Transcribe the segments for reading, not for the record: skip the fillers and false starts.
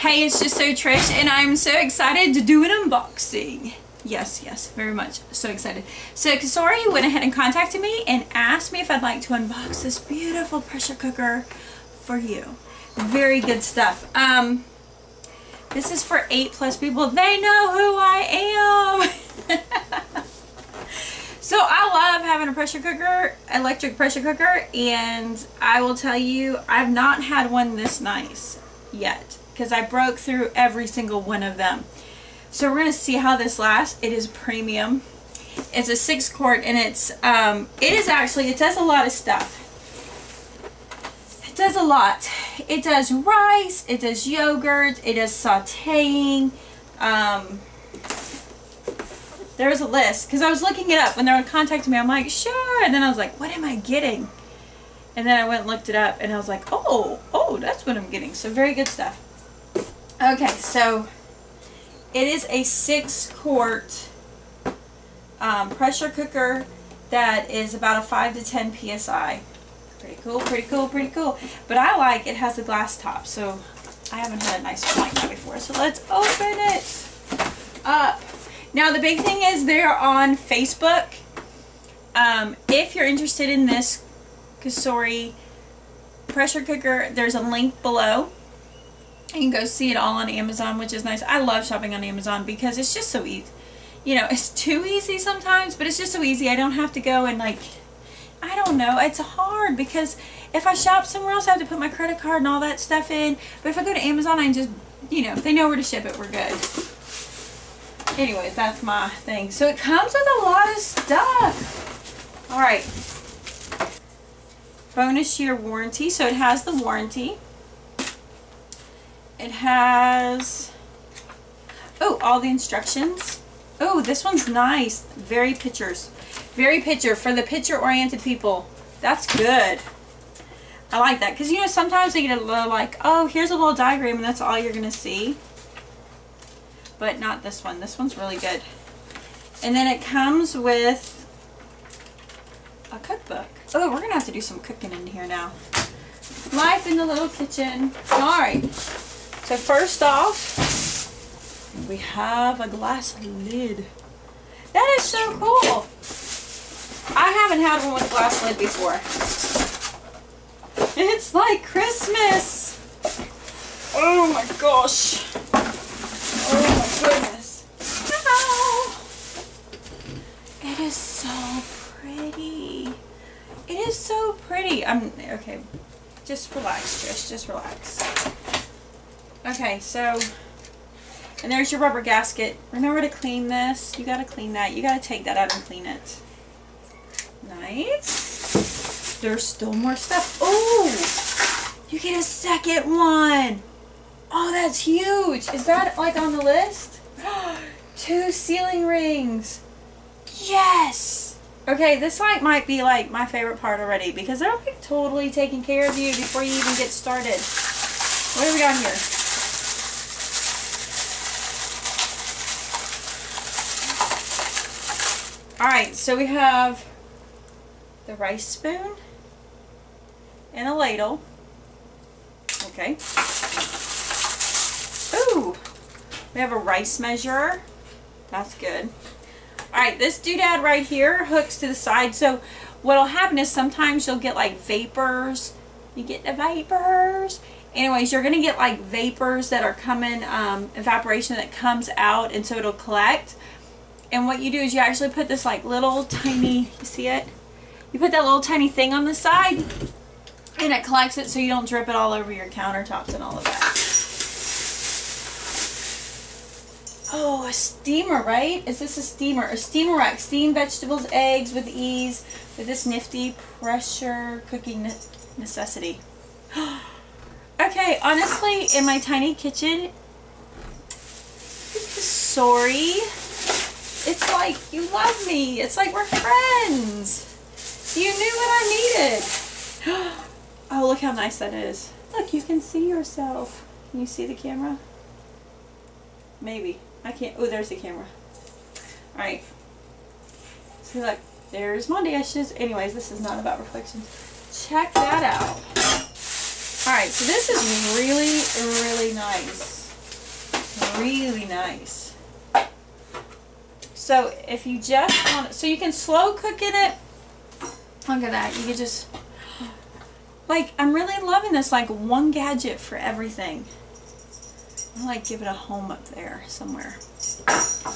Hey, it's just so Trish, and I'm so excited to do an unboxing. Yes, very much so excited. So Cosori went ahead and contacted me and asked me if I'd like to unbox this beautiful pressure cooker for you. Very good stuff. This is for 8+ people. They know who I am. So I love having a pressure cooker, electric pressure cooker, and I will tell you, I've not had one this nice yet because I broke through every single one of them. So we're going to see how this lasts. It is premium. It's a 6 quart, and it does a lot of stuff. It does a lot. It does rice, it does yogurt, it does sauteing. There's a list because I was looking it up when they were contacting me. I'm like, sure, and then I was like, what am I getting? And then I went and looked it up, and I was like, oh, that's what I'm getting. So very good stuff. Okay, so it is a 6 quart pressure cooker that is about a 5 to 10 psi. Pretty cool, pretty cool, pretty cool. But I like it has a glass top, so I haven't had a nice one like that before. So let's open it up. Now the big thing is they're on Facebook. If you're interested in this Cosori pressure cooker, there's a link below. You can go see it all on Amazon, which is nice. I love shopping on Amazon because it's just so easy. You know, it's too easy sometimes, but it's just so easy. I don't have to go and like, I don't know, it's hard because if I shop somewhere else I have to put my credit card and all that stuff in. But if I go to Amazon, I can just, you know, if they know where to ship it, we're good. Anyways, that's my thing. So it comes with a lot of stuff. Alright. Bonus year warranty. So it has the warranty. It has, all the instructions. Oh, this one's nice. Very pictures. Very picture for the picture-oriented people. That's good. I like that. Because, you know, sometimes they get a little like, oh, here's a little diagram and that's all you're going to see. But not this one. This one's really good. And then it comes with a cookbook. Oh, we're going to have to do some cooking in here now. Life in the little kitchen. Alright. So first off, we have a glass lid. That is so cool. I haven't had one with a glass lid before. It's like Christmas. Oh my gosh. Oh my goodness. Ow. It is so pretty. It is so pretty. Okay. Just relax, Trish. Just relax. Okay, so, and there's your rubber gasket. Remember to clean this. You gotta clean that. You gotta take that out and clean it. Nice. There's still more stuff. Oh, you get a second one. Oh, that's huge. Is that like on the list? 2 ceiling rings. Yes. Okay, this like might be like my favorite part already because they're like totally taking care of you before you even get started. What do we got here? Alright, so we have the rice spoon and a ladle. Okay. Ooh, we have a rice measurer. That's good. Alright, this doodad right here hooks to the side. So what'll happen is sometimes you'll get like vapors. You get the vapors. Anyways, you're going to get like vapors that are coming, evaporation that comes out, and so it'll collect. And what you do is you actually put this like little tiny, you see it? You put that little tiny thing on the side and it collects it so you don't drip it all over your countertops and all of that. Oh, a steamer, right? Is this a steamer? A steamer rack. Steam vegetables, eggs with ease with this nifty pressure cooking necessity. Okay, honestly, in my tiny kitchen, sorry. It's like, you love me. It's like we're friends. You knew what I needed. Oh, look how nice that is. Look, you can see yourself. Can you see the camera? Maybe. I can't. Oh, there's the camera. Alright. See, look. There's my dishes. Anyways, this is not about reflections. Check that out. Alright, so this is really, really nice. really nice. So if you just want, so you can slow cook in it. Look at that. You can just, like, I'm really loving this, like, one gadget for everything. I'll, like, give it a home up there somewhere.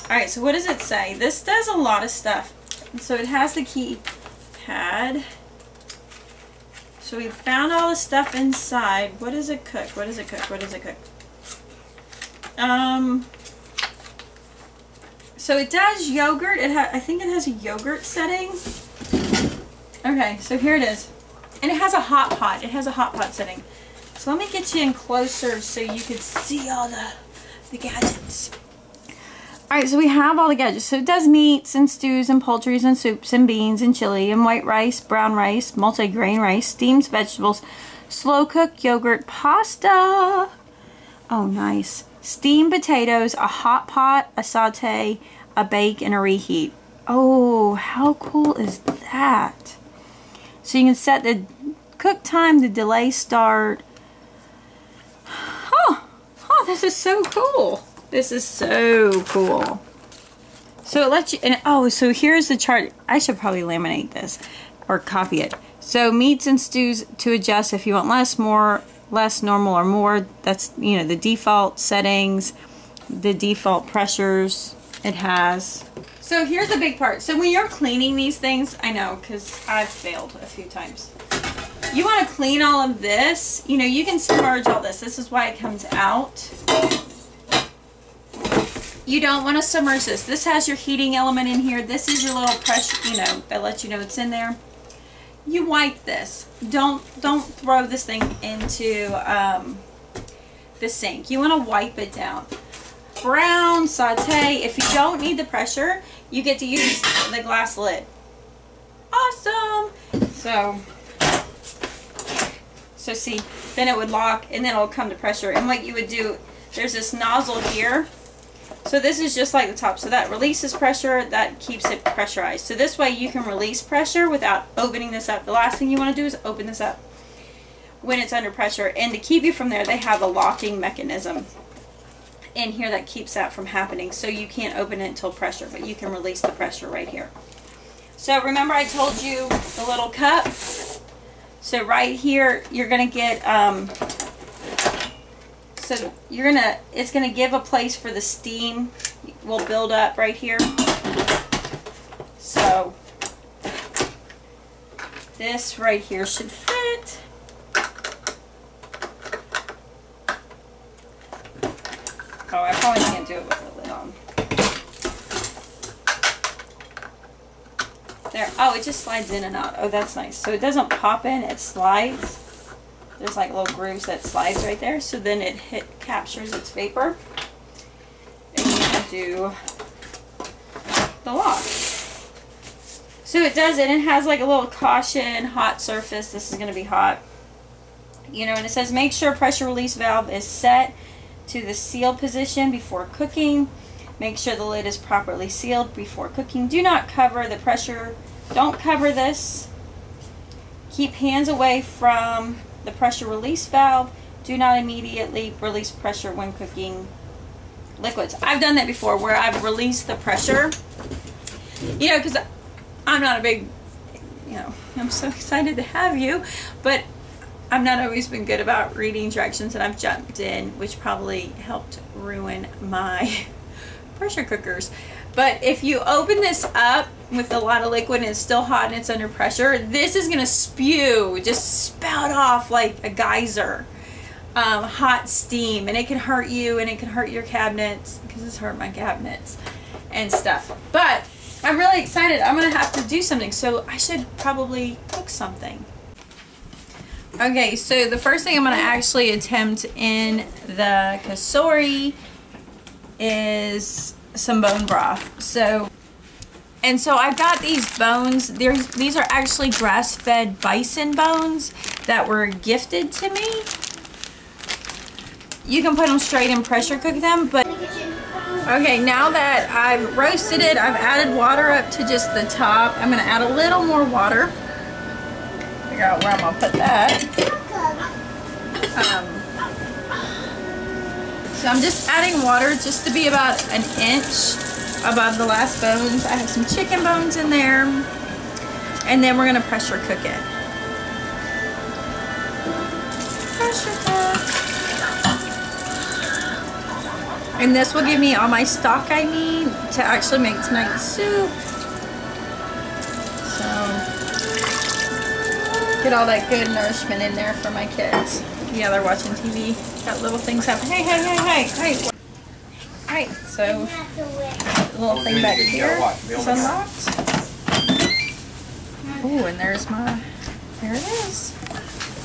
Alright, so what does it say? This does a lot of stuff. So it has the keypad. So we found all the stuff inside. What does it cook? What does it cook? What does it cook? So it does yogurt. I think it has a yogurt setting. Okay, so here it is. And it has a hot pot. It has a hot pot setting. So let me get you in closer so you can see all the gadgets. Alright, so we have all the gadgets. So it does meats and stews and poultries and soups and beans and chili and white rice, brown rice, multi-grain rice, steams vegetables, slow cook yogurt, pasta. Oh, nice. Steamed potatoes, a hot pot, a saute, a bake, and a reheat. Oh, how cool is that? So you can set the cook time, the delay start. Oh, this is so cool. This is so cool. So it lets you, and oh, so here's the chart. I should probably laminate this or copy it. So meats and stews to adjust if you want less, more, less, normal, or more. That's, you know, the default settings, the default pressures it has. So here's the big part. So when you're cleaning these things, I know, because I've failed a few times. You want to clean all of this. You know, you can submerge all this. This is why it comes out. You don't want to submerge this. This has your heating element in here. This is your little pressure, you know, that lets you know it's in there. You wipe this. Don't throw this thing into the sink. You want to wipe it down. Brown, saute. If you don't need the pressure, you get to use the glass lid. Awesome. So see, then it would lock and then it'll come to pressure. And what you would do, there's this nozzle here. So this is just like the top. So that releases pressure, that keeps it pressurized. So this way you can release pressure without opening this up. The last thing you want to do is open this up when it's under pressure. And to keep you from there, they have a locking mechanism in here that keeps that from happening. So you can't open it until pressure, but you can release the pressure right here. So remember I told you the little cup? So right here, you're going to get, so it's going to give a place for the steam will build up right here. So this right here should fit. Oh, I probably can't do it with the lid on. There. Oh, it just slides in and out. Oh, that's nice. So it doesn't pop in, it slides. There's like little grooves that slides right there. So then it captures its vapor. And you can do the lock. So it does it. It has like a little caution, hot surface. This is going to be hot. You know, and it says make sure pressure release valve is set to the seal position before cooking. Make sure the lid is properly sealed before cooking. Do not cover the pressure. Don't cover this. Keep hands away from the pressure release valve. Do not immediately release pressure when cooking liquids. I've done that before where I've released the pressure. You know, because I'm not a big, you know, I'm so excited to have you, but I've not always been good about reading directions and I've jumped in, which probably helped ruin my pressure cookers. But if you open this up with a lot of liquid and it's still hot and it's under pressure, this is going to spew, just spout off like a geyser, hot steam, and it can hurt you and it can hurt your cabinets, because it's hurt my cabinets and stuff. But I'm really excited. I'm going to have to do something, so I should probably cook something. Okay, so the first thing I'm going to actually attempt in the Cosori is some bone broth. So I've got these bones. These are actually grass-fed bison bones that were gifted to me. You can put them straight and pressure cook them, but okay, now that I've roasted it, I've added water up to just the top. I'm going to add a little more water. Figure out where I'm going to put that. So I'm just adding water just to be about an inch above the last bones. I have some chicken bones in there. And then we're going to pressure cook it. Pressure cook. And this will give me all my stock I need to actually make tonight's soup. So, get all that good nourishment in there for my kids. Yeah, they're watching TV. Got little things happening. Hey, hey, hey, hey, hey. Alright, so, the little thing back here is unlocked. Oh, and there's my, there it is.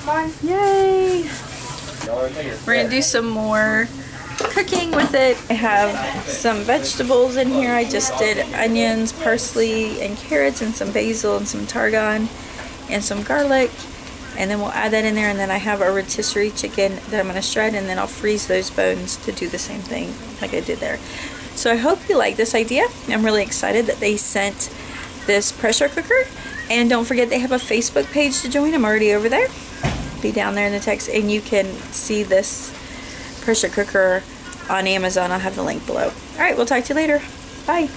Come on. Yay! We're going to do some more cooking with it. I have some vegetables in here. I just did onions, parsley, and carrots, and some basil, and some tarragon, and some garlic. And then we'll add that in there, and then I have a rotisserie chicken that I'm going to shred, and then I'll freeze those bones to do the same thing like I did there. So I hope you like this idea. I'm really excited that they sent this pressure cooker. And don't forget they have a Facebook page to join. I'm already over there. Be down there in the text, and you can see this pressure cooker on Amazon. I'll have the link below. Alright, we'll talk to you later. Bye.